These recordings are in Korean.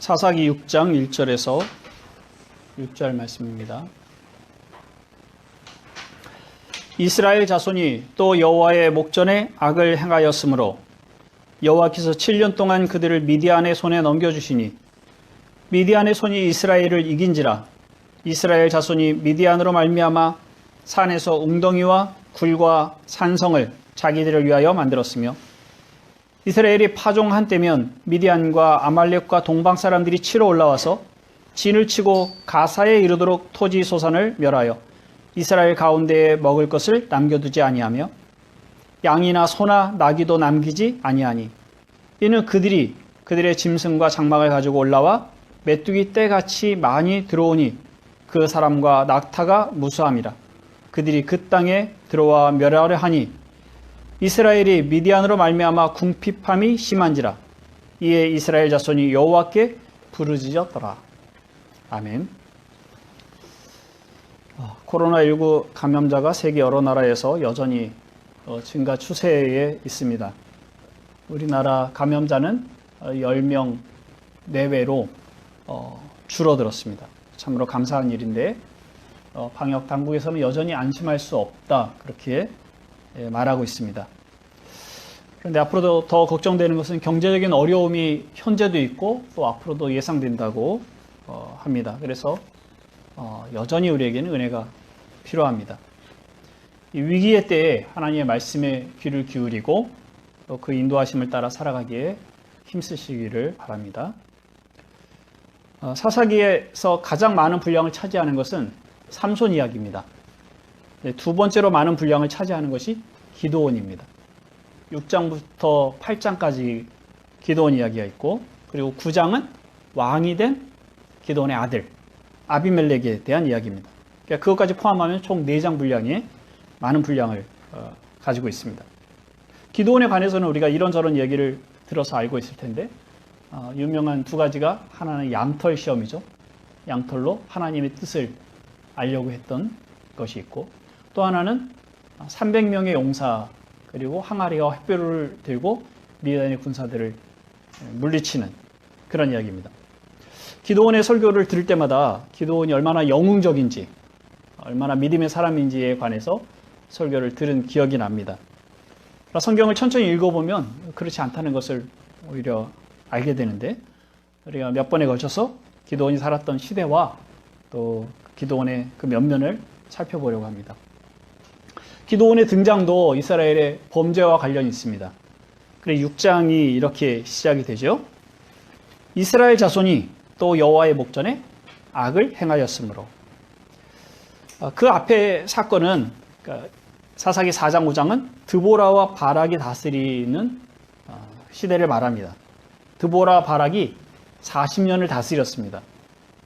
사사기 6장 1절에서 6절 말씀입니다. 이스라엘 자손이 또 여호와의 목전에 악을 행하였으므로 여호와께서 7년 동안 그들을 미디안의 손에 넘겨주시니 미디안의 손이 이스라엘을 이긴지라. 이스라엘 자손이 미디안으로 말미암아 산에서 웅덩이와 굴과 산성을 자기들을 위하여 만들었으며 이스라엘이 파종 한때면 미디안과 아말렉과 동방 사람들이 치러 올라와서 진을 치고 가사에 이르도록 토지 소산을 멸하여 이스라엘 가운데에 먹을 것을 남겨두지 아니하며 양이나 소나 나귀도 남기지 아니하니 이는 그들이 그들의 짐승과 장막을 가지고 올라와 메뚜기 떼같이 많이 들어오니 그 사람과 낙타가 무수함이라. 그들이 그 땅에 들어와 멸하려 하니 이스라엘이 미디안으로 말미암아 궁핍함이 심한지라. 이에 이스라엘 자손이 여호와께 부르짖었더라. 아멘. 코로나19 감염자가 세계 여러 나라에서 여전히 증가 추세에 있습니다. 우리나라 감염자는 10명 내외로 줄어들었습니다. 참으로 감사한 일인데 방역 당국에서는 여전히 안심할 수 없다, 그렇게 말하고 있습니다. 그런데 앞으로도 더 걱정되는 것은 경제적인 어려움이 현재도 있고 또 앞으로도 예상된다고 합니다. 그래서 여전히 우리에게는 은혜가 필요합니다. 이 위기의 때에 하나님의 말씀에 귀를 기울이고 또 그 인도하심을 따라 살아가기에 힘쓰시기를 바랍니다. 사사기에서 가장 많은 분량을 차지하는 것은 삼손 이야기입니다. 두 번째로 많은 분량을 차지하는 것이 기드온입니다. 6장부터 8장까지 기드온 이야기가 있고, 그리고 9장은 왕이 된 기드온의 아들 아비멜렉에 대한 이야기입니다. 그러니까 그것까지 포함하면 총 4장 분량의 많은 분량을 가지고 있습니다. 기드온에 관해서는 우리가 이런저런 얘기를 들어서 알고 있을 텐데 유명한 두 가지가, 하나는 양털 시험이죠. 양털로 하나님의 뜻을 알려고 했던 것이 있고, 또 하나는 300명의 용사 그리고 항아리와 횃불을 들고 미디안의 군사들을 물리치는 그런 이야기입니다. 기드온의 설교를 들을 때마다 기드온이 얼마나 영웅적인지, 얼마나 믿음의 사람인지에 관해서 설교를 들은 기억이 납니다. 성경을 천천히 읽어보면 그렇지 않다는 것을 오히려 알게 되는데, 우리가 몇 번에 걸쳐서 기드온이 살았던 시대와 또 기드온의 그 면면을 살펴보려고 합니다. 기드온의 등장도 이스라엘의 범죄와 관련이 있습니다. 그래서 6장이 이렇게 시작이 되죠. 이스라엘 자손이 또 여호와의 목전에 악을 행하였으므로. 그 앞에 사건은, 사사기 4장 5장은 드보라와 바락이 다스리는 시대를 말합니다. 드보라 바락이 40년을 다스렸습니다.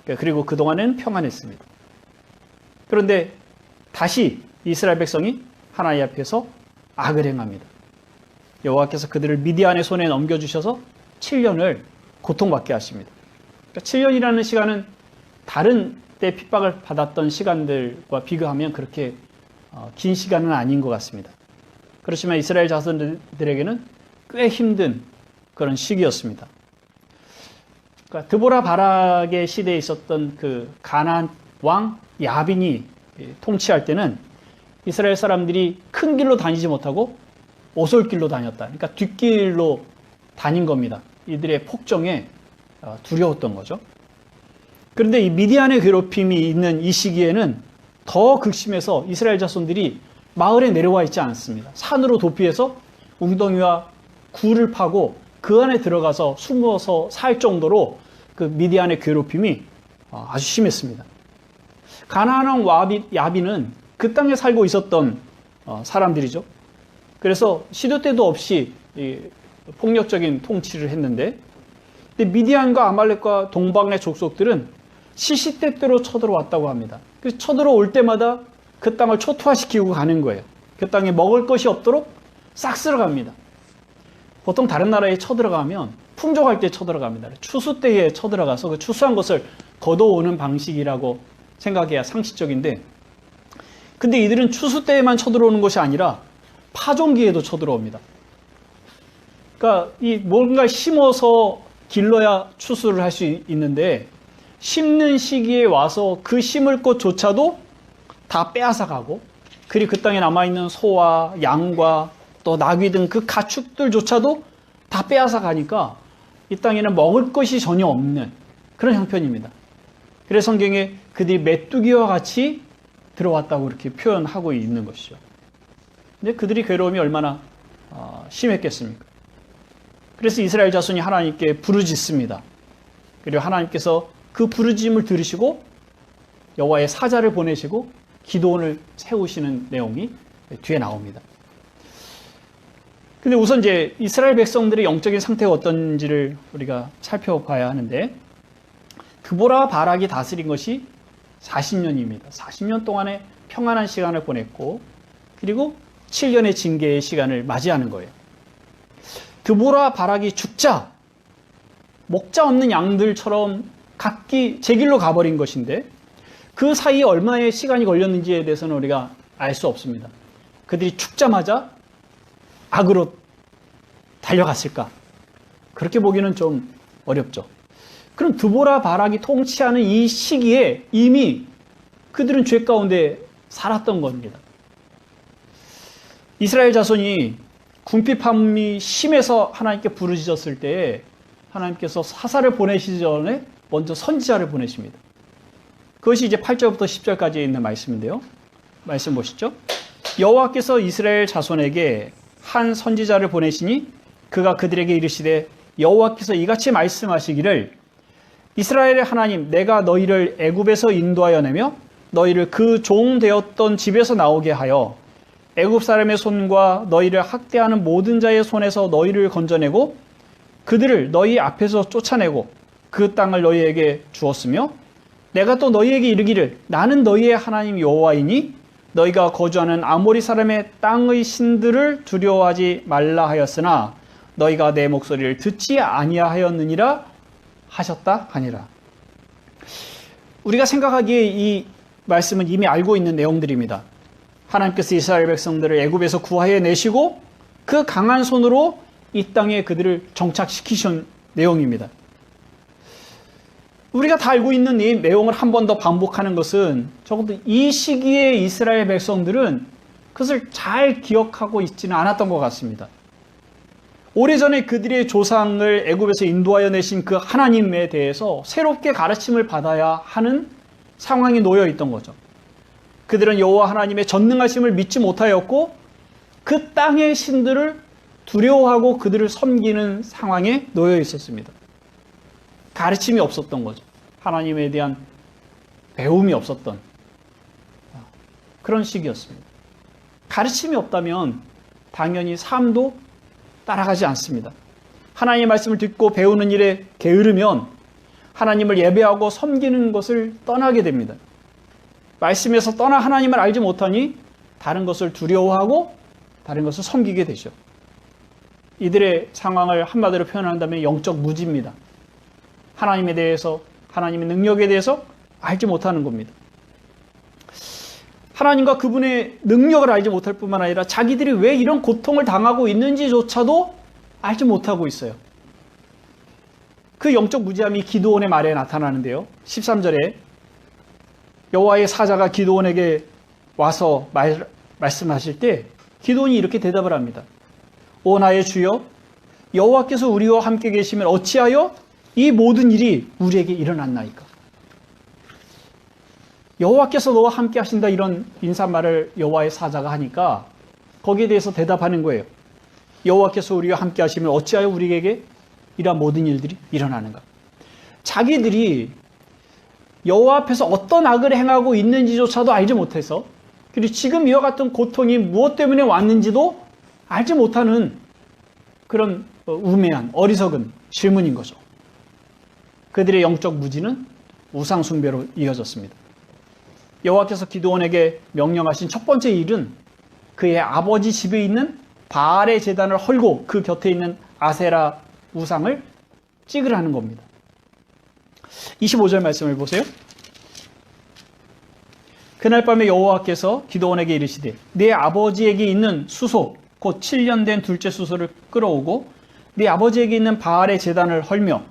그리고 그동안은 평안했습니다. 그런데 다시 이스라엘 백성이 하나님 앞에서 악을 행합니다. 여호와께서 그들을 미디안의 손에 넘겨주셔서 7년을 고통받게 하십니다. 그러니까 7년이라는 시간은 다른 때 핍박을 받았던 시간들과 비교하면 그렇게 긴 시간은 아닌 것 같습니다. 그렇지만 이스라엘 자손들에게는 꽤 힘든 그런 시기였습니다. 그러니까 드보라 바락의 시대에 있었던 그 가나안 왕 야빈이 통치할 때는 이스라엘 사람들이 큰 길로 다니지 못하고 오솔길로 다녔다. 그러니까 뒷길로 다닌 겁니다. 이들의 폭정에 두려웠던 거죠. 그런데 이 미디안의 괴롭힘이 있는 이 시기에는 더 극심해서 이스라엘 자손들이 마을에 내려와 있지 않습니다. 산으로 도피해서 웅덩이와 굴을 파고 그 안에 들어가서 숨어서 살 정도로 그 미디안의 괴롭힘이 아주 심했습니다. 가나안 왕 야빈은 그 땅에 살고 있었던 사람들이죠. 그래서 시도 때도 없이 폭력적인 통치를 했는데, 근데 미디안과 아말렉과 동방의 족속들은 시시때때로 쳐들어왔다고 합니다. 그래서 쳐들어올 때마다 그 땅을 초토화시키고 가는 거예요. 그 땅에 먹을 것이 없도록 싹 쓸어갑니다. 보통 다른 나라에 쳐들어가면 풍족할 때 쳐들어갑니다. 추수 때에 쳐들어가서 그 추수한 것을 걷어오는 방식이라고 생각해야 상식적인데, 근데 이들은 추수 때에만 쳐들어오는 것이 아니라 파종기에도 쳐들어옵니다. 그러니까 이 뭔가 심어서 길러야 추수를 할 수 있는데 심는 시기에 와서 그 심을 것조차도 다 빼앗아가고, 그리고 그 땅에 남아있는 소와 양과 또 나귀 등 그 가축들조차도 다 빼앗아가니까 이 땅에는 먹을 것이 전혀 없는 그런 형편입니다. 그래서 성경에 그들이 메뚜기와 같이 들어왔다고 이렇게 표현하고 있는 것이죠. 근데 그들이 괴로움이 얼마나 심했겠습니까? 그래서 이스라엘 자손이 하나님께 부르짖습니다. 그리고 하나님께서 그 부르짖음을 들으시고 여호와의 사자를 보내시고 기도원을 세우시는 내용이 뒤에 나옵니다. 근데 우선 이제 이스라엘 백성들의 영적인 상태가 어떤지를 우리가 살펴봐야 하는데, 드보라와 바락이 다스린 것이 40년입니다. 40년 동안의 평안한 시간을 보냈고, 그리고 7년의 징계의 시간을 맞이하는 거예요. 드보라와 바락이 죽자 목자 없는 양들처럼 각기 제 길로 가버린 것인데, 그 사이에 얼마의 시간이 걸렸는지에 대해서는 우리가 알 수 없습니다. 그들이 죽자마자 악으로 달려갔을까? 그렇게 보기는 좀 어렵죠. 그럼 드보라 바락이 통치하는 이 시기에 이미 그들은 죄 가운데 살았던 겁니다. 이스라엘 자손이 궁핍함이 심해서 하나님께 부르짖었을 때에 하나님께서 사사를 보내시기 전에 먼저 선지자를 보내십니다. 그것이 이제 8절부터 10절까지 있는 말씀인데요. 말씀 보시죠. 여호와께서 이스라엘 자손에게 한 선지자를 보내시니 그가 그들에게 이르시되, 여호와께서 이같이 말씀하시기를, 이스라엘의 하나님, 내가 너희를 애굽에서 인도하여 내며 너희를 그 종 되었던 집에서 나오게 하여 애굽 사람의 손과 너희를 학대하는 모든 자의 손에서 너희를 건져내고 그들을 너희 앞에서 쫓아내고 그 땅을 너희에게 주었으며, 내가 또 너희에게 이르기를, 나는 너희의 하나님 여호와이니 너희가 거주하는 아모리 사람의 땅의 신들을 두려워하지 말라 하였으나 너희가 내 목소리를 듣지 아니하였느니라 하셨다 하니라. 우리가 생각하기에 이 말씀은 이미 알고 있는 내용들입니다. 하나님께서 이스라엘 백성들을 애굽에서 구하여 내시고 그 강한 손으로 이 땅에 그들을 정착시키신 내용입니다. 우리가 다 알고 있는 이 내용을 한 번 더 반복하는 것은 적어도 이 시기에 이스라엘 백성들은 그것을 잘 기억하고 있지는 않았던 것 같습니다. 오래전에 그들의 조상을 애굽에서 인도하여 내신 그 하나님에 대해서 새롭게 가르침을 받아야 하는 상황에 놓여 있던 거죠. 그들은 여호와 하나님의 전능하심을 믿지 못하였고 그 땅의 신들을 두려워하고 그들을 섬기는 상황에 놓여 있었습니다. 가르침이 없었던 거죠. 하나님에 대한 배움이 없었던 그런 시기였습니다. 가르침이 없다면 당연히 삶도 따라가지 않습니다. 하나님의 말씀을 듣고 배우는 일에 게으르면 하나님을 예배하고 섬기는 것을 떠나게 됩니다. 말씀에서 떠나 하나님을 알지 못하니 다른 것을 두려워하고 다른 것을 섬기게 되죠. 이들의 상황을 한마디로 표현한다면 영적 무지입니다. 하나님에 대해서, 하나님의 능력에 대해서 알지 못하는 겁니다. 하나님과 그분의 능력을 알지 못할 뿐만 아니라 자기들이 왜 이런 고통을 당하고 있는지조차도 알지 못하고 있어요. 그 영적 무지함이 기드온의 말에 나타나는데요. 13절에 여호와의 사자가 기드온에게 와서 말씀하실 때 기드온이 이렇게 대답을 합니다. 오 나의 주여, 여호와께서 우리와 함께 계시면 어찌하여 이 모든 일이 우리에게 일어났나이까? 여호와께서 너와 함께 하신다, 이런 인사말을 여호와의 사자가 하니까 거기에 대해서 대답하는 거예요. 여호와께서 우리와 함께 하시면 어찌하여 우리에게 이러한 모든 일들이 일어나는가? 자기들이 여호와 앞에서 어떤 악을 행하고 있는지조차도 알지 못해서, 그리고 지금 이와 같은 고통이 무엇 때문에 왔는지도 알지 못하는 그런 우매한 어리석은 질문인 거죠. 그들의 영적 무지는 우상 숭배로 이어졌습니다. 여호와께서 기드온에게 명령하신 첫 번째 일은 그의 아버지 집에 있는 바알의 제단을 헐고 그 곁에 있는 아세라 우상을 찍으라는 겁니다. 25절 말씀을 보세요. 그날 밤에 여호와께서 기드온에게 이르시되 네 아버지에게 있는 수소 곧 7년 된 둘째 수소를 끌어오고 네 아버지에게 있는 바알의 제단을 헐며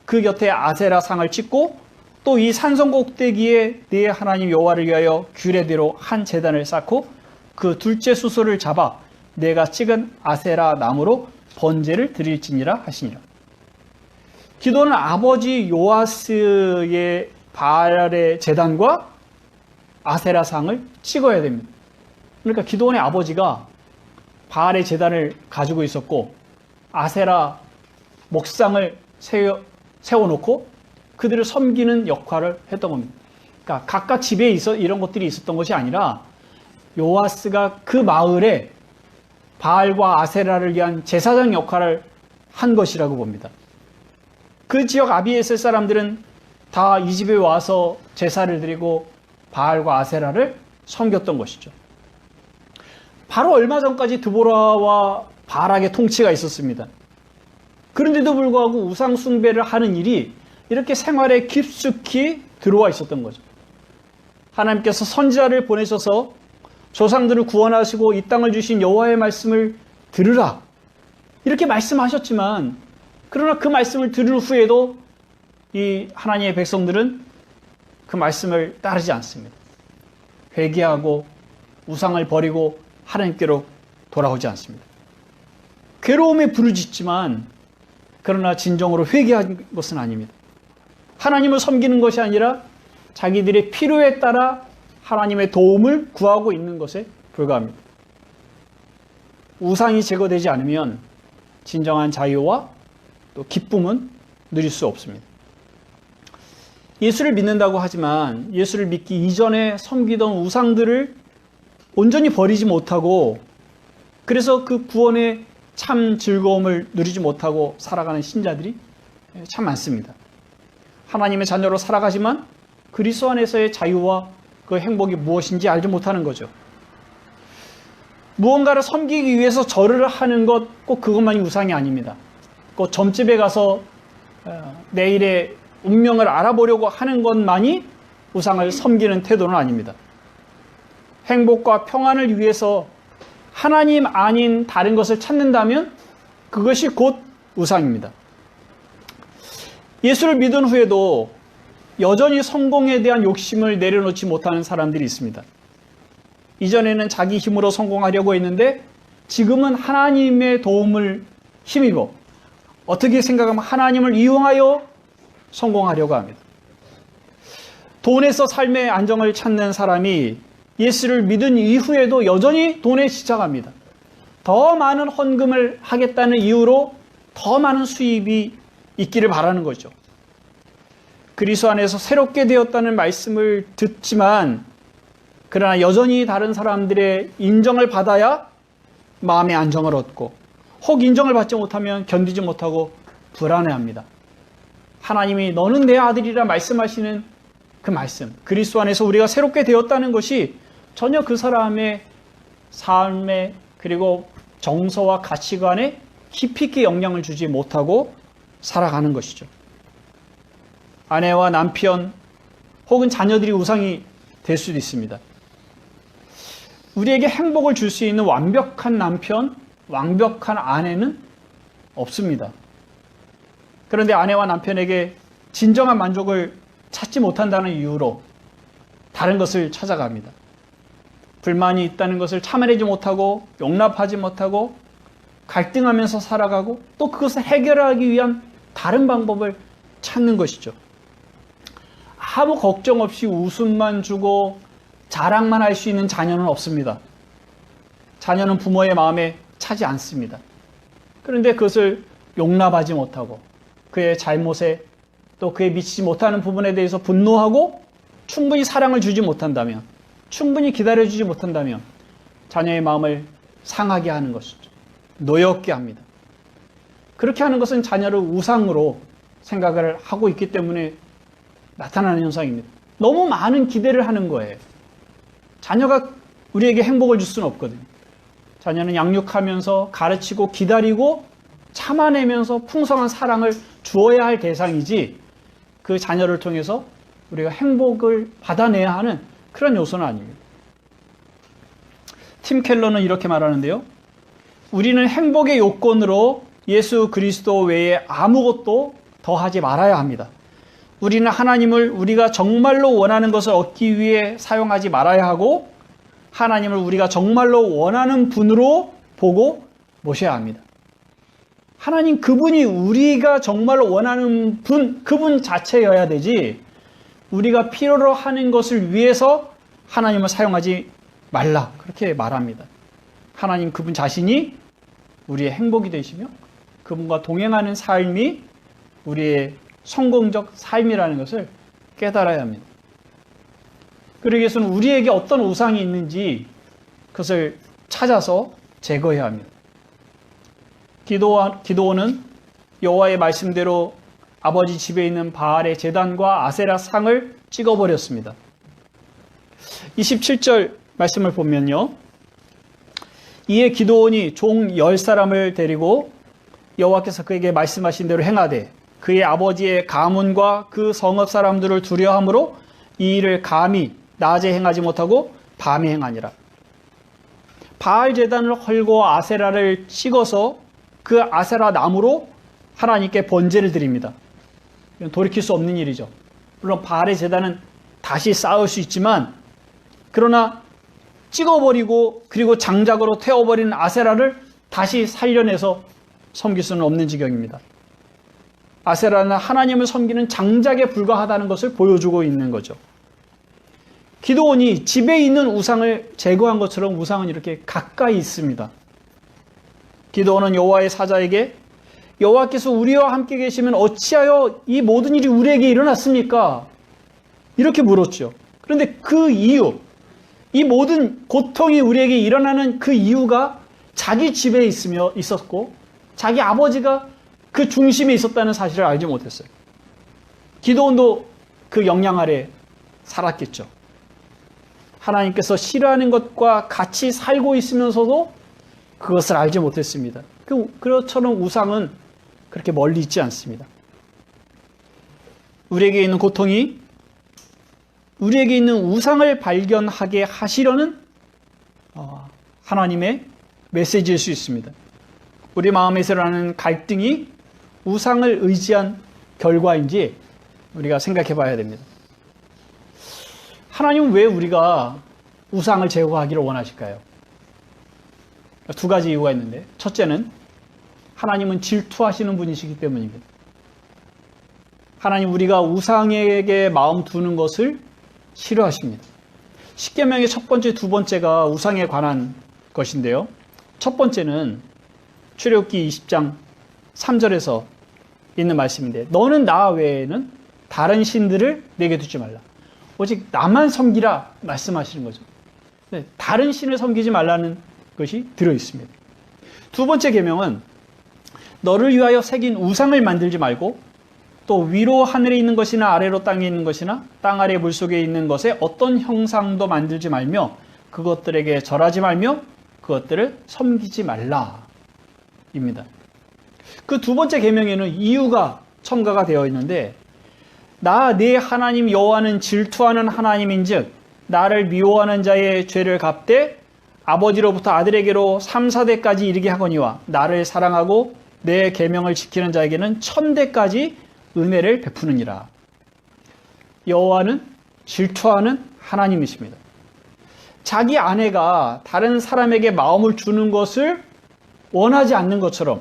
그 곁에 아세라 상을 찍고 또 이 산성 꼭대기에 네 하나님 여호와를 위하여 규례대로 한 제단을 쌓고 그 둘째 수소를 잡아 내가 찍은 아세라 나무로 번제를 드릴지니라 하시니라. 기도는 아버지 요아스의 바알의 제단과 아세라상을 찍어야 됩니다. 그러니까 기도원의 아버지가 바알의 제단을 가지고 있었고 아세라 목상을 세워놓고 그들을 섬기는 역할을 했던 겁니다. 그러니까 각각 집에 이런 것들이 있었던 것이 아니라 요아스가 그 마을에 바알과 아세라를 위한 제사장 역할을 한 것이라고 봅니다. 그 지역 아비에셀 사람들은 다 이 집에 와서 제사를 드리고 바알과 아세라를 섬겼던 것이죠. 바로 얼마 전까지 드보라와 바락의 통치가 있었습니다. 그런데도 불구하고 우상 숭배를 하는 일이 이렇게 생활에 깊숙이 들어와 있었던 거죠. 하나님께서 선지자를 보내셔서 조상들을 구원하시고 이 땅을 주신 여호와의 말씀을 들으라 이렇게 말씀하셨지만 그러나 그 말씀을 들은 후에도 이 하나님의 백성들은 그 말씀을 따르지 않습니다. 회개하고 우상을 버리고 하나님께로 돌아오지 않습니다. 괴로움에 부르짖지만 그러나 진정으로 회개한 것은 아닙니다. 하나님을 섬기는 것이 아니라 자기들의 필요에 따라 하나님의 도움을 구하고 있는 것에 불과합니다. 우상이 제거되지 않으면 진정한 자유와 또 기쁨은 누릴 수 없습니다. 예수를 믿는다고 하지만 예수를 믿기 이전에 섬기던 우상들을 온전히 버리지 못하고 그래서 그 구원의 참 즐거움을 누리지 못하고 살아가는 신자들이 참 많습니다. 하나님의 자녀로 살아가지만 그리스도 안에서의 자유와 그 행복이 무엇인지 알지 못하는 거죠. 무언가를 섬기기 위해서 절을 하는 것 꼭 그것만이 우상이 아닙니다. 꼭 점집에 가서 내일의 운명을 알아보려고 하는 것만이 우상을 섬기는 태도는 아닙니다. 행복과 평안을 위해서 하나님 아닌 다른 것을 찾는다면 그것이 곧 우상입니다. 예수를 믿은 후에도 여전히 성공에 대한 욕심을 내려놓지 못하는 사람들이 있습니다. 이전에는 자기 힘으로 성공하려고 했는데 지금은 하나님의 도움을 힘입어 어떻게 생각하면 하나님을 이용하여 성공하려고 합니다. 돈에서 삶의 안정을 찾는 사람이 예수를 믿은 이후에도 여전히 돈에 집착합니다. 더 많은 헌금을 하겠다는 이유로 더 많은 수입이 있기를 바라는 거죠. 그리스도 안에서 새롭게 되었다는 말씀을 듣지만 그러나 여전히 다른 사람들의 인정을 받아야 마음의 안정을 얻고 혹 인정을 받지 못하면 견디지 못하고 불안해합니다. 하나님이 너는 내 아들이라 말씀하시는 그 말씀, 그리스도 안에서 우리가 새롭게 되었다는 것이 전혀 그 사람의 삶에 그리고 정서와 가치관에 깊이 있게 영향을 주지 못하고 살아가는 것이죠. 아내와 남편 혹은 자녀들이 우상이 될 수도 있습니다. 우리에게 행복을 줄 수 있는 완벽한 남편, 완벽한 아내는 없습니다. 그런데 아내와 남편에게 진정한 만족을 찾지 못한다는 이유로 다른 것을 찾아갑니다. 불만이 있다는 것을 참아내지 못하고 용납하지 못하고 갈등하면서 살아가고 또 그것을 해결하기 위한 다른 방법을 찾는 것이죠. 아무 걱정 없이 웃음만 주고 자랑만 할 수 있는 자녀는 없습니다. 자녀는 부모의 마음에 차지 않습니다. 그런데 그것을 용납하지 못하고 그의 잘못에 또 그에 미치지 못하는 부분에 대해서 분노하고 충분히 사랑을 주지 못한다면, 충분히 기다려주지 못한다면 자녀의 마음을 상하게 하는 것이죠. 노엽게 합니다. 그렇게 하는 것은 자녀를 우상으로 생각을 하고 있기 때문에 나타나는 현상입니다. 너무 많은 기대를 하는 거예요. 자녀가 우리에게 행복을 줄 수는 없거든요. 자녀는 양육하면서 가르치고 기다리고 참아내면서 풍성한 사랑을 주어야 할 대상이지 그 자녀를 통해서 우리가 행복을 받아내야 하는 그런 요소는 아닙니다. 팀 켈러는 이렇게 말하는데요. 우리는 행복의 요건으로 예수 그리스도 외에 아무것도 더 더 하지 말아야 합니다. 우리는 하나님을 우리가 정말로 원하는 것을 얻기 위해 사용하지 말아야 하고 하나님을 우리가 정말로 원하는 분으로 보고 모셔야 합니다. 하나님 그분이 우리가 정말로 원하는 분, 그분 자체여야 되지 우리가 필요로 하는 것을 위해서 하나님을 사용하지 말라 그렇게 말합니다. 하나님 그분 자신이 우리의 행복이 되시며 그분과 동행하는 삶이 우리의 성공적 삶이라는 것을 깨달아야 합니다. 그러기 위해서는 우리에게 어떤 우상이 있는지 그것을 찾아서 제거해야 합니다. 기드온은 여호와의 말씀대로 아버지 집에 있는 바알의 제단과 아세라 상을 찍어버렸습니다. 27절 말씀을 보면요. 이에 기드온이 종 10사람을 데리고 여호와께서 그에게 말씀하신 대로 행하되 그의 아버지의 가문과 그 성읍 사람들을 두려워함으로 이 일을 감히 낮에 행하지 못하고 밤에 행하니라. 바알 제단을 헐고 아세라를 찍어서 그 아세라 나무로 하나님께 번제를 드립니다. 돌이킬 수 없는 일이죠. 물론 바알의 제단은 다시 쌓을 수 있지만 그러나 찍어버리고 그리고 장작으로 태워버린 아세라를 다시 살려내서 섬길 수는 없는 지경입니다. 아세라는 하나님을 섬기는 장작에 불과하다는 것을 보여주고 있는 거죠. 기드온이 집에 있는 우상을 제거한 것처럼 우상은 이렇게 가까이 있습니다. 기드온은 여호와의 사자에게 여호와께서 우리와 함께 계시면 어찌하여 이 모든 일이 우리에게 일어났습니까? 이렇게 물었죠. 그런데 그 이유, 이 모든 고통이 우리에게 일어나는 그 이유가 자기 집에 있었고 자기 아버지가 그 중심에 있었다는 사실을 알지 못했어요. 기드온도 그 영향 아래 살았겠죠. 하나님께서 싫어하는 것과 같이 살고 있으면서도 그것을 알지 못했습니다. 그처럼 우상은 그렇게 멀리 있지 않습니다. 우리에게 있는 고통이 우리에게 있는 우상을 발견하게 하시려는 하나님의 메시지일 수 있습니다. 우리 마음에서 일어나는 갈등이 우상을 의지한 결과인지 우리가 생각해 봐야 됩니다. 하나님은 왜 우리가 우상을 제거하기를 원하실까요? 두 가지 이유가 있는데 첫째는 하나님은 질투하시는 분이시기 때문입니다. 하나님 우리가 우상에게 마음 두는 것을 싫어하십니다. 십계명의 첫 번째, 두 번째가 우상에 관한 것인데요. 첫 번째는 출애굽기 20장 3절에서 있는 말씀인데 너는 나 외에는 다른 신들을 내게 두지 말라. 오직 나만 섬기라 말씀하시는 거죠. 네, 다른 신을 섬기지 말라는 것이 들어있습니다. 두 번째 계명은 너를 위하여 새긴 우상을 만들지 말고 또 위로 하늘에 있는 것이나 아래로 땅에 있는 것이나 땅 아래 물속에 있는 것에 어떤 형상도 만들지 말며 그것들에게 절하지 말며 그것들을 섬기지 말라 입니다. 그 두 번째 계명에는 이유가 첨가가 되어 있는데 나 네 하나님 여호와는 질투하는 하나님인즉 나를 미워하는 자의 죄를 갚되 아버지로부터 아들에게로 3, 4대까지 이르게 하거니와 나를 사랑하고 내 계명을 지키는 자에게는 1000대까지 은혜를 베푸느니라. 여호와는 질투하는 하나님이십니다. 자기 아내가 다른 사람에게 마음을 주는 것을 원하지 않는 것처럼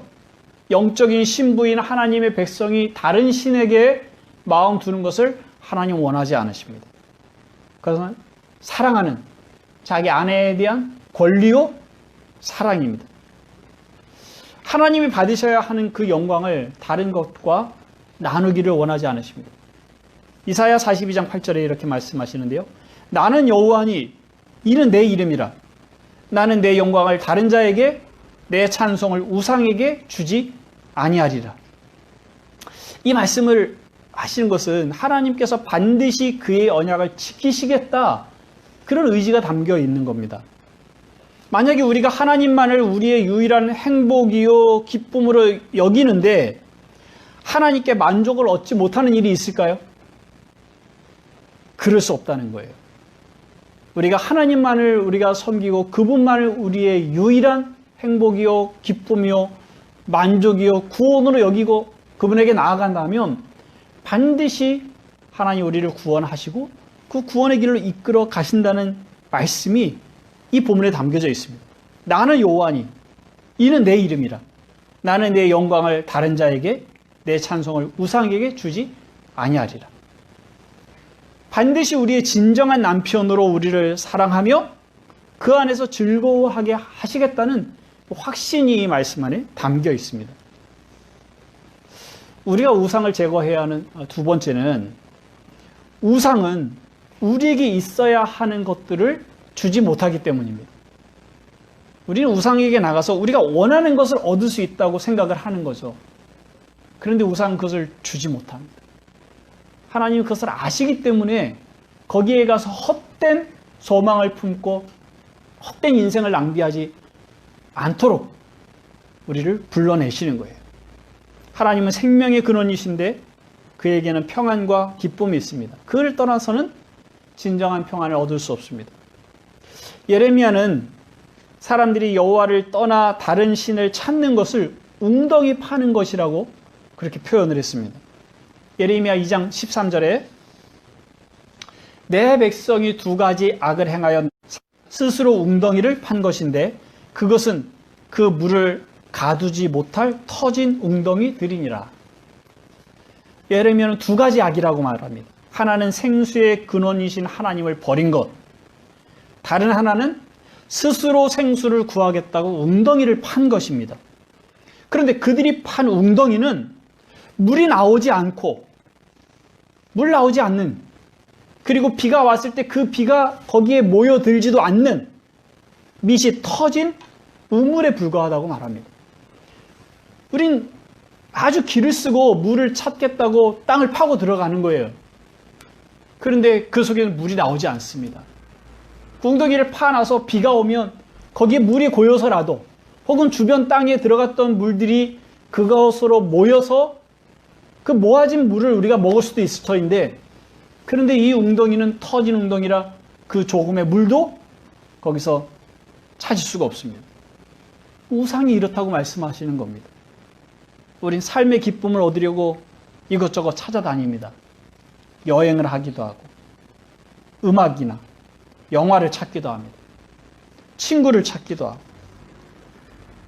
영적인 신부인 하나님의 백성이 다른 신에게 마음 두는 것을 하나님 원하지 않으십니다. 그것은 사랑하는 자기 아내에 대한 권리요 사랑입니다. 하나님이 받으셔야 하는 그 영광을 다른 것과 나누기를 원하지 않으십니다. 이사야 42장 8절에 이렇게 말씀하시는데요. 나는 여호와니 이는 내 이름이라. 나는 내 영광을 다른 자에게 내 찬송을 우상에게 주지 아니하리라. 이 말씀을 하시는 것은 하나님께서 반드시 그의 언약을 지키시겠다. 그런 의지가 담겨 있는 겁니다. 만약에 우리가 하나님만을 우리의 유일한 행복이요 기쁨으로 여기는데 하나님께 만족을 얻지 못하는 일이 있을까요? 그럴 수 없다는 거예요. 우리가 하나님만을 우리가 섬기고 그분만을 우리의 유일한 행복이요 기쁨이요 만족이요 구원으로 여기고 그분에게 나아간다면 반드시 하나님 우리를 구원하시고 그 구원의 길로 이끌어 가신다는 말씀이 이 본문에 담겨져 있습니다. 나는 여호와니 이는 내 이름이라. 나는 내 영광을 다른 자에게 내 찬송을 우상에게 주지 아니하리라. 반드시 우리의 진정한 남편으로 우리를 사랑하며 그 안에서 즐거워하게 하시겠다는 확신이 이 말씀 안에 담겨 있습니다. 우리가 우상을 제거해야 하는 두 번째는 우상은 우리에게 있어야 하는 것들을 주지 못하기 때문입니다. 우리는 우상에게 나가서 우리가 원하는 것을 얻을 수 있다고 생각을 하는 거죠. 그런데 우상은 그것을 주지 못합니다. 하나님은 그것을 아시기 때문에 거기에 가서 헛된 소망을 품고 헛된 인생을 낭비하지 않도록 우리를 불러내시는 거예요. 하나님은 생명의 근원이신데 그에게는 평안과 기쁨이 있습니다. 그를 떠나서는 진정한 평안을 얻을 수 없습니다. 예레미야는 사람들이 여호와를 떠나 다른 신을 찾는 것을 웅덩이 파는 것이라고 그렇게 표현을 했습니다. 예레미야 2장 13절에 내 백성이 두 가지 악을 행하여 스스로 웅덩이를 판 것인데 그것은 그 물을 가두지 못할 터진 웅덩이들이니라. 예레미야는 두 가지 악이라고 말합니다. 하나는 생수의 근원이신 하나님을 버린 것, 다른 하나는 스스로 생수를 구하겠다고 웅덩이를 판 것입니다. 그런데 그들이 판 웅덩이는 물이 나오지 않고 물 나오지 않는, 그리고 비가 왔을 때 그 비가 거기에 모여들지도 않는 밑이 터진 우물에 불과하다고 말합니다. 우린 아주 길을 쓰고 물을 찾겠다고 땅을 파고 들어가는 거예요. 그런데 그 속에는 물이 나오지 않습니다. 웅덩이를 파놔서 비가 오면 거기에 물이 고여서라도 혹은 주변 땅에 들어갔던 물들이 그것으로 모여서 그 모아진 물을 우리가 먹을 수도 있을 터인데, 그런데 이 웅덩이는 터진 웅덩이라 그 조금의 물도 거기서 찾을 수가 없습니다. 우상이 이렇다고 말씀하시는 겁니다. 우린 삶의 기쁨을 얻으려고 이것저것 찾아다닙니다. 여행을 하기도 하고 음악이나 영화를 찾기도 합니다. 친구를 찾기도 하고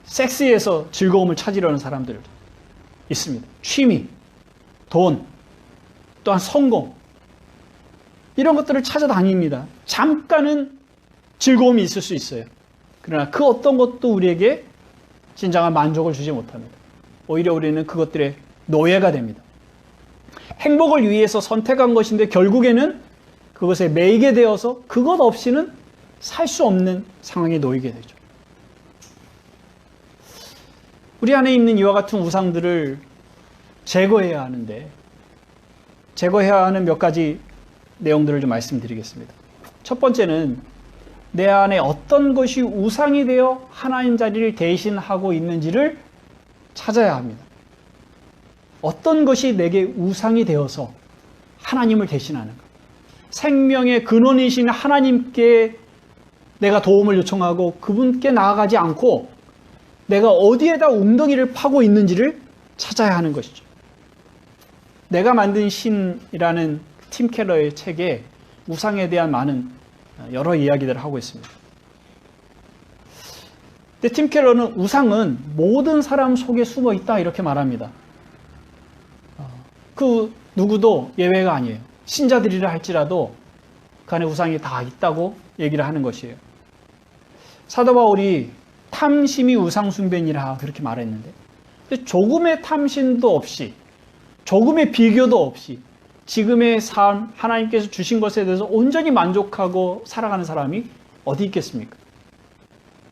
섹스에서 즐거움을 찾으려는 사람들 있습니다. 취미, 돈, 또한 성공, 이런 것들을 찾아다닙니다. 잠깐은 즐거움이 있을 수 있어요. 그러나 그 어떤 것도 우리에게 진정한 만족을 주지 못합니다. 오히려 우리는 그것들의 노예가 됩니다. 행복을 위해서 선택한 것인데 결국에는 그것에 매이게 되어서 그것 없이는 살 수 없는 상황에 놓이게 되죠. 우리 안에 있는 이와 같은 우상들을 제거해야 하는데, 제거해야 하는 몇 가지 내용들을 좀 말씀드리겠습니다. 첫 번째는 내 안에 어떤 것이 우상이 되어 하나님 자리를 대신하고 있는지를 찾아야 합니다. 어떤 것이 내게 우상이 되어서 하나님을 대신하는가? 생명의 근원이신 하나님께 내가 도움을 요청하고 그분께 나아가지 않고 내가 어디에다 웅덩이를 파고 있는지를 찾아야 하는 것이죠. 내가 만든 신이라는 팀 켈러의 책에 우상에 대한 많은 여러 이야기들을 하고 있습니다. 근데 팀 켈러는 우상은 모든 사람 속에 숨어 있다 이렇게 말합니다. 그 누구도 예외가 아니에요. 신자들이라 할지라도 그 안에 우상이 다 있다고 얘기를 하는 것이에요. 사도 바울이 탐심이 우상 숭배니라 그렇게 말했는데, 근데 조금의 탐심도 없이, 조금의 비교도 없이 지금의 삶, 하나님께서 주신 것에 대해서 온전히 만족하고 살아가는 사람이 어디 있겠습니까?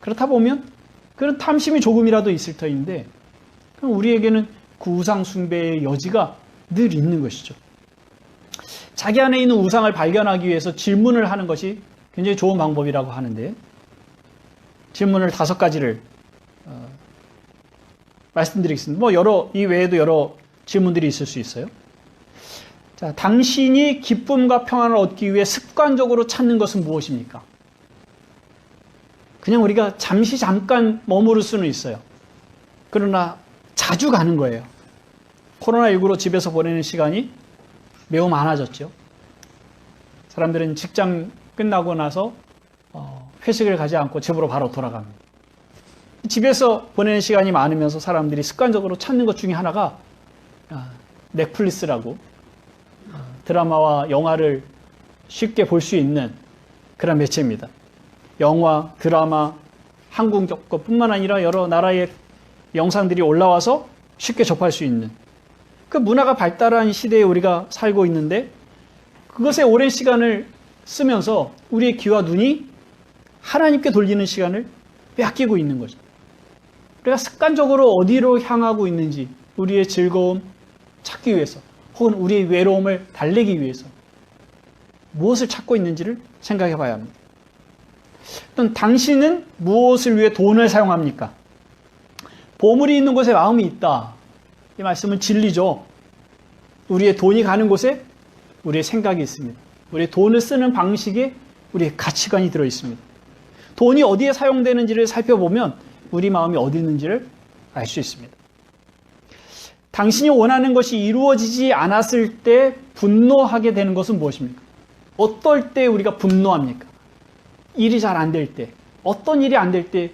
그렇다 보면 그런 탐심이 조금이라도 있을 터인데, 그럼 우리에게는 그 우상 숭배의 여지가 늘 있는 것이죠. 자기 안에 있는 우상을 발견하기 위해서 질문을 하는 것이 굉장히 좋은 방법이라고 하는데, 질문을 5가지를 말씀드리겠습니다. 이 외에도 여러 질문들이 있을 수 있어요. 자, 당신이 기쁨과 평안을 얻기 위해 습관적으로 찾는 것은 무엇입니까? 그냥 우리가 잠깐 머무를 수는 있어요. 그러나 자주 가는 거예요. 코로나19로 집에서 보내는 시간이 매우 많아졌죠. 사람들은 직장 끝나고 나서 회식을 가지 않고 집으로 바로 돌아갑니다. 집에서 보내는 시간이 많으면서 사람들이 습관적으로 찾는 것 중에 하나가 넷플릭스라고 드라마와 영화를 쉽게 볼 수 있는 그런 매체입니다. 영화, 드라마, 한국 것뿐만 아니라 여러 나라의 영상들이 올라와서 쉽게 접할 수 있는 그 문화가 발달한 시대에 우리가 살고 있는데 그것에 오랜 시간을 쓰면서 우리의 귀와 눈이 하나님께 돌리는 시간을 빼앗기고 있는 거죠. 우리가 습관적으로 어디로 향하고 있는지 우리의 즐거움 찾기 위해서 혹은 우리의 외로움을 달래기 위해서 무엇을 찾고 있는지를 생각해 봐야 합니다. 또는 당신은 무엇을 위해 돈을 사용합니까? 보물이 있는 곳에 마음이 있다. 이 말씀은 진리죠. 우리의 돈이 가는 곳에 우리의 생각이 있습니다. 우리의 돈을 쓰는 방식에 우리의 가치관이 들어 있습니다. 돈이 어디에 사용되는지를 살펴보면 우리 마음이 어디 있는지를 알 수 있습니다. 당신이 원하는 것이 이루어지지 않았을 때 분노하게 되는 것은 무엇입니까? 어떨 때 우리가 분노합니까? 일이 잘 안 될 때, 어떤 일이 안 될 때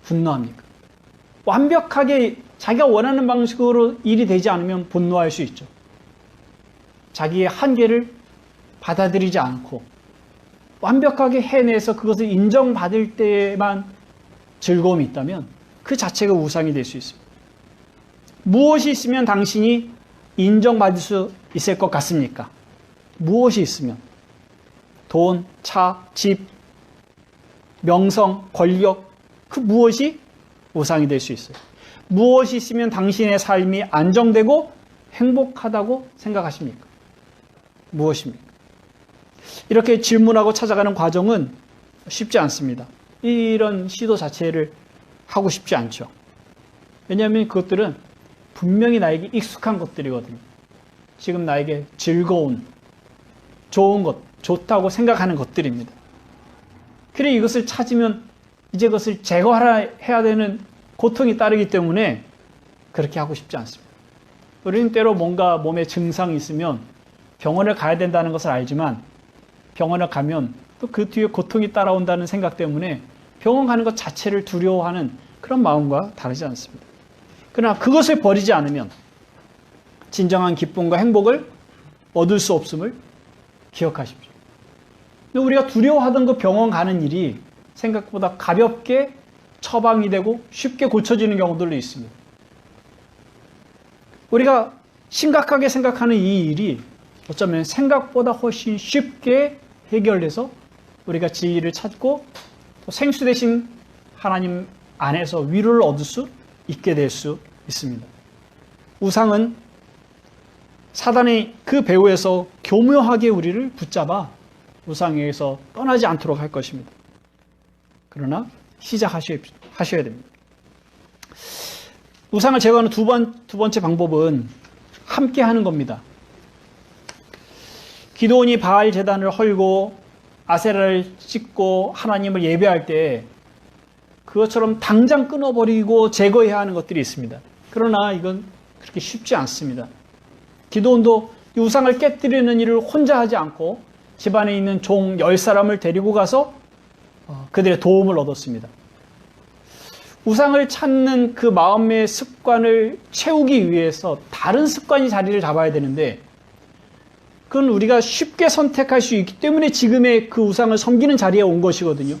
분노합니까? 완벽하게 자기가 원하는 방식으로 일이 되지 않으면 분노할 수 있죠. 자기의 한계를 받아들이지 않고 완벽하게 해내서 그것을 인정받을 때만 즐거움이 있다면 그 자체가 우상이 될 수 있습니다. 무엇이 있으면 당신이 인정받을 수 있을 것 같습니까? 무엇이 있으면? 돈, 차, 집, 명성, 권력, 그 무엇이 우상이 될 수 있어요. 무엇이 있으면 당신의 삶이 안정되고 행복하다고 생각하십니까? 무엇입니까? 이렇게 질문하고 찾아가는 과정은 쉽지 않습니다. 이런 시도 자체를 하고 싶지 않죠. 왜냐하면 그것들은 분명히 나에게 익숙한 것들이거든요. 지금 나에게 즐거운, 좋은 것, 좋다고 생각하는 것들입니다. 그래 이것을 찾으면 이제 그것을 제거해야 되는 고통이 따르기 때문에 그렇게 하고 싶지 않습니다. 우리는 때로 뭔가 몸에 증상이 있으면 병원을 가야 된다는 것을 알지만 병원을 가면 또 그 뒤에 고통이 따라온다는 생각 때문에 병원 가는 것 자체를 두려워하는 그런 마음과 다르지 않습니다. 그러나 그것을 버리지 않으면 진정한 기쁨과 행복을 얻을 수 없음을 기억하십시오. 근데 우리가 두려워하던 그 병원 가는 일이 생각보다 가볍게 처방이 되고 쉽게 고쳐지는 경우들도 있습니다. 우리가 심각하게 생각하는 이 일이 어쩌면 생각보다 훨씬 쉽게 해결돼서 우리가 지혜를 찾고 또 생수 대신 하나님 안에서 위로를 얻을 수 있게 될 수 있습니다. 우상은 사단의 그 배후에서 교묘하게 우리를 붙잡아 우상에서 떠나지 않도록 할 것입니다. 그러나 시작하셔야 됩니다. 우상을 제거하는 두 번째 방법은 함께 하는 겁니다. 기드온이 바알 제단을 헐고 아세라를 찍고 하나님을 예배할 때 그것처럼 당장 끊어버리고 제거해야 하는 것들이 있습니다. 그러나 이건 그렇게 쉽지 않습니다. 기드온도 이 우상을 깨뜨리는 일을 혼자 하지 않고 집안에 있는 종 10사람을 데리고 가서 그들의 도움을 얻었습니다. 우상을 찾는 그 마음의 습관을 채우기 위해서 다른 습관이 자리를 잡아야 되는데 그건 우리가 쉽게 선택할 수 있기 때문에 지금의 그 우상을 섬기는 자리에 온 것이거든요.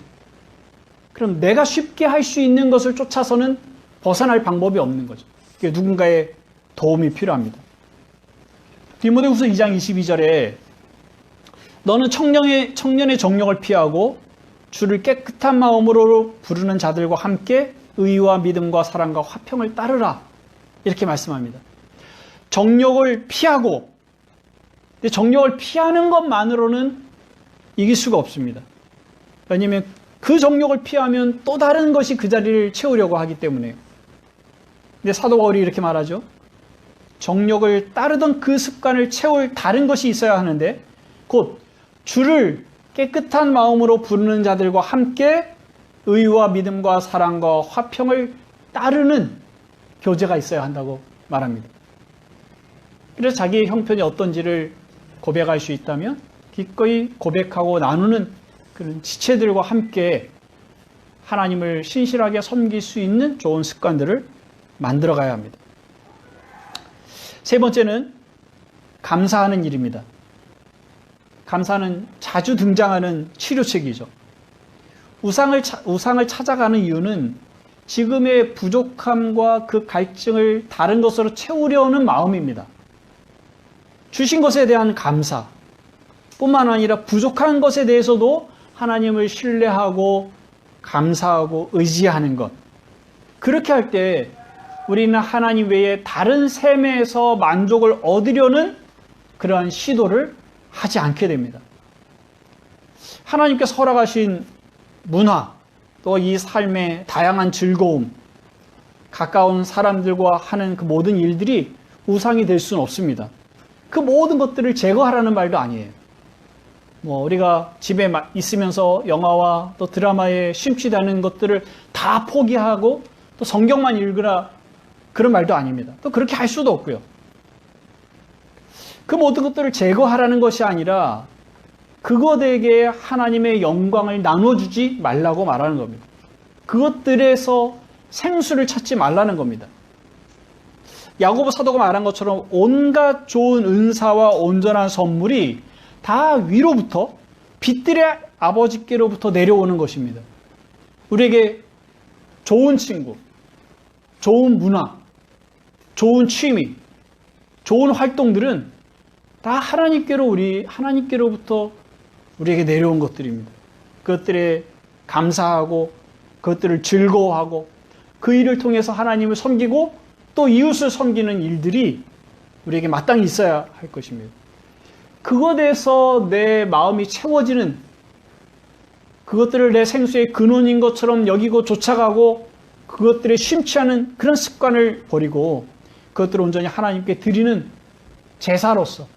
그럼 내가 쉽게 할 수 있는 것을 쫓아서는 벗어날 방법이 없는 거죠. 누군가의 도움이 필요합니다. 디모데후서 2장 22절에 너는 청년의 정욕을 피하고 주를 깨끗한 마음으로 부르는 자들과 함께 의와 믿음과 사랑과 화평을 따르라. 이렇게 말씀합니다. 정욕을 피하고, 근데 정욕을 피하는 것만으로는 이길 수가 없습니다. 왜냐하면 그 정욕을 피하면 또 다른 것이 그 자리를 채우려고 하기 때문에요. 근데 사도 바울이 이렇게 말하죠. 정욕을 따르던 그 습관을 채울 다른 것이 있어야 하는데 곧 주를 깨끗한 마음으로 부르는 자들과 함께 의와 믿음과 사랑과 화평을 따르는 교제가 있어야 한다고 말합니다. 그래서 자기의 형편이 어떤지를 고백할 수 있다면 기꺼이 고백하고 나누는 그런 지체들과 함께 하나님을 신실하게 섬길 수 있는 좋은 습관들을 만들어 가야 합니다. 세 번째는 감사하는 일입니다. 감사는 자주 등장하는 치료책이죠. 우상을 찾아가는 이유는 지금의 부족함과 그 갈증을 다른 것으로 채우려는 마음입니다. 주신 것에 대한 감사 뿐만 아니라 부족한 것에 대해서도 하나님을 신뢰하고 감사하고 의지하는 것. 그렇게 할 때 우리는 하나님 외에 다른 셈에서 만족을 얻으려는 그러한 시도를 하지 않게 됩니다. 하나님께서 허락하신 문화, 또 이 삶의 다양한 즐거움, 가까운 사람들과 하는 그 모든 일들이 우상이 될 수는 없습니다. 그 모든 것들을 제거하라는 말도 아니에요. 우리가 집에 있으면서 영화와 또 드라마에 심취되는 것들을 다 포기하고 또 성경만 읽으라 그런 말도 아닙니다. 또 그렇게 할 수도 없고요. 그 모든 것들을 제거하라는 것이 아니라 그것에게 하나님의 영광을 나눠주지 말라고 말하는 겁니다. 그것들에서 생수를 찾지 말라는 겁니다. 야고보 사도가 말한 것처럼 온갖 좋은 은사와 온전한 선물이 다 위로부터 빛들의 아버지께로부터 내려오는 것입니다. 우리에게 좋은 친구, 좋은 문화, 좋은 취미, 좋은 활동들은 다 하나님께로부터 우리에게 내려온 것들입니다. 그것들에 감사하고 그것들을 즐거워하고 그 일을 통해서 하나님을 섬기고 또 이웃을 섬기는 일들이 우리에게 마땅히 있어야 할 것입니다. 그것에서 내 마음이 채워지는 그것들을 내 생수의 근원인 것처럼 여기고 쫓아가고 그것들에 심취하는 그런 습관을 버리고 그것들을 온전히 하나님께 드리는 제사로서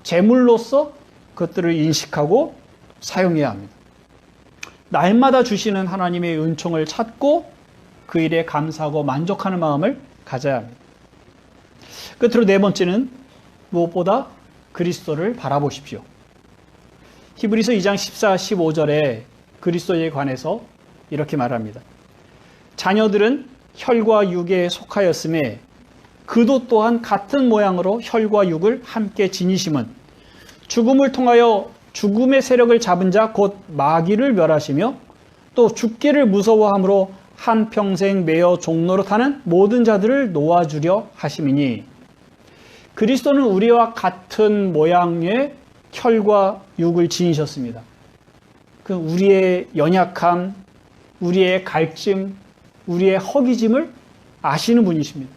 제물로서 그것들을 인식하고 사용해야 합니다. 날마다 주시는 하나님의 은총을 찾고 그 일에 감사하고 만족하는 마음을 가져야 합니다. 끝으로 네 번째는 무엇보다 그리스도를 바라보십시오. 히브리서 2장 14, 15절에 그리스도에 관해서 이렇게 말합니다. 자녀들은 혈과 육에 속하였음에 그도 또한 같은 모양으로 혈과 육을 함께 지니심은 죽음을 통하여 죽음의 세력을 잡은 자 곧 마귀를 멸하시며 또 죽기를 무서워함으로 한평생 매어 종로로 타는 모든 자들을 놓아주려 하심이니 그리스도는 우리와 같은 모양의 혈과 육을 지니셨습니다. 그 우리의 연약함, 우리의 갈증, 우리의 허기짐을 아시는 분이십니다.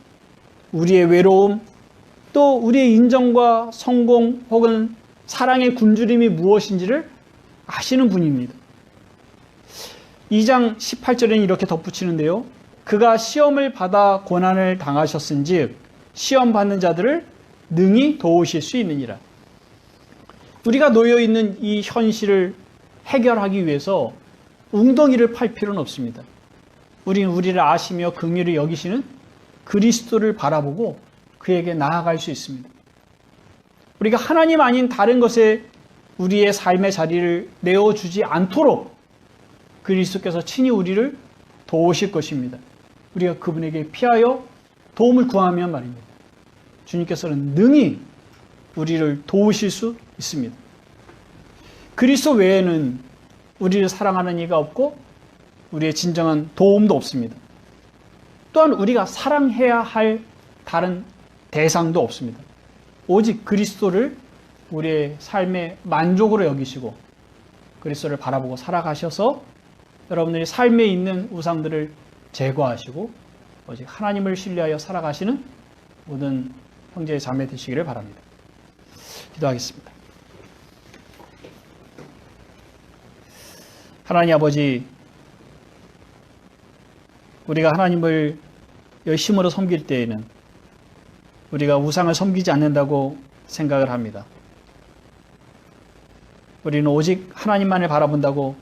우리의 외로움, 또 우리의 인정과 성공 혹은 사랑의 굶주림이 무엇인지를 아시는 분입니다. 2장 18절에는 이렇게 덧붙이는데요. 그가 시험을 받아 고난을 당하셨은즉 시험 받는 자들을 능히 도우실 수 있느니라. 우리가 놓여있는 이 현실을 해결하기 위해서 웅덩이를 팔 필요는 없습니다. 우리는 우리를 아시며 긍휼히 여기시는 그리스도를 바라보고 그에게 나아갈 수 있습니다. 우리가 하나님 아닌 다른 것에 우리의 삶의 자리를 내어주지 않도록 그리스도께서 친히 우리를 도우실 것입니다. 우리가 그분에게 피하여 도움을 구하면 말입니다. 주님께서는 능히 우리를 도우실 수 있습니다. 그리스도 외에는 우리를 사랑하는 이가 없고 우리의 진정한 도움도 없습니다. 또한 우리가 사랑해야 할 다른 대상도 없습니다. 오직 그리스도를 우리의 삶의 만족으로 여기시고 그리스도를 바라보고 살아가셔서 여러분들이 삶에 있는 우상들을 제거하시고 오직 하나님을 신뢰하여 살아가시는 모든 형제 자매 되시기를 바랍니다. 기도하겠습니다. 하나님 아버지, 우리가 하나님을 열심으로 섬길 때에는 우리가 우상을 섬기지 않는다고 생각을 합니다. 우리는 오직 하나님만을 바라본다고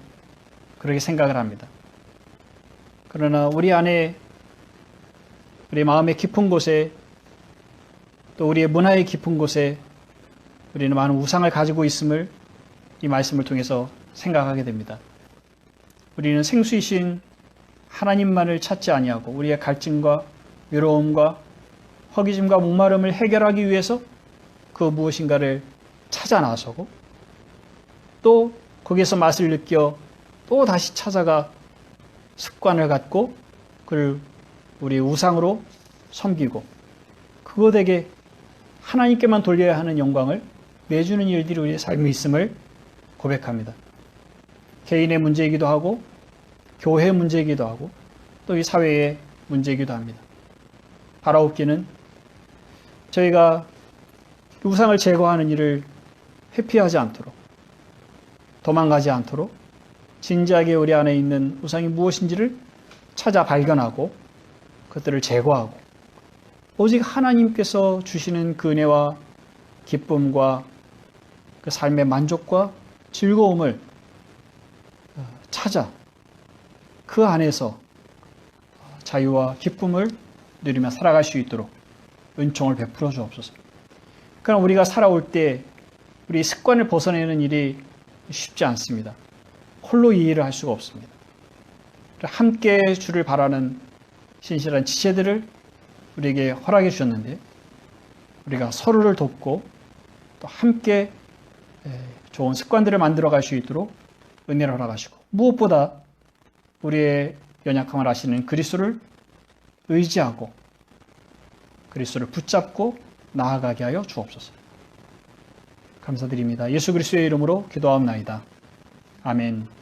그렇게 생각을 합니다. 그러나 우리 안에 우리 마음의 깊은 곳에 또 우리의 문화의 깊은 곳에 우리는 많은 우상을 가지고 있음을 이 말씀을 통해서 생각하게 됩니다. 우리는 생수이신 하나님만을 찾지 아니하고 우리의 갈증과 외로움과 허기짐과 목마름을 해결하기 위해서 그 무엇인가를 찾아 나서고 또 거기에서 맛을 느껴 또 다시 찾아가 습관을 갖고 그를 우리의 우상으로 섬기고 그것에게 하나님께만 돌려야 하는 영광을 내주는 일들이 우리의 삶에 있음을 고백합니다. 개인의 문제이기도 하고 교회의 문제이기도 하고 또 이 사회의 문제이기도 합니다. 바라옵기는 저희가 우상을 제거하는 일을 회피하지 않도록 도망가지 않도록 진지하게 우리 안에 있는 우상이 무엇인지를 찾아 발견하고 그것들을 제거하고 오직 하나님께서 주시는 그 은혜와 기쁨과 그 삶의 만족과 즐거움을 찾아 그 안에서 자유와 기쁨을 누리며 살아갈 수 있도록 은총을 베풀어 주옵소서. 그럼 우리가 살아올 때 우리 습관을 벗어내는 일이 쉽지 않습니다. 홀로 이 일을 할 수가 없습니다. 함께 주를 바라는 신실한 지체들을 우리에게 허락해 주셨는데 우리가 서로를 돕고 또 함께 좋은 습관들을 만들어 갈 수 있도록 은혜를 허락하시고 무엇보다 우리의 연약함을 아시는 그리스도를 의지하고 그리스도를 붙잡고 나아가게 하여 주옵소서. 감사드립니다. 예수 그리스도의 이름으로 기도하옵나이다. 아멘.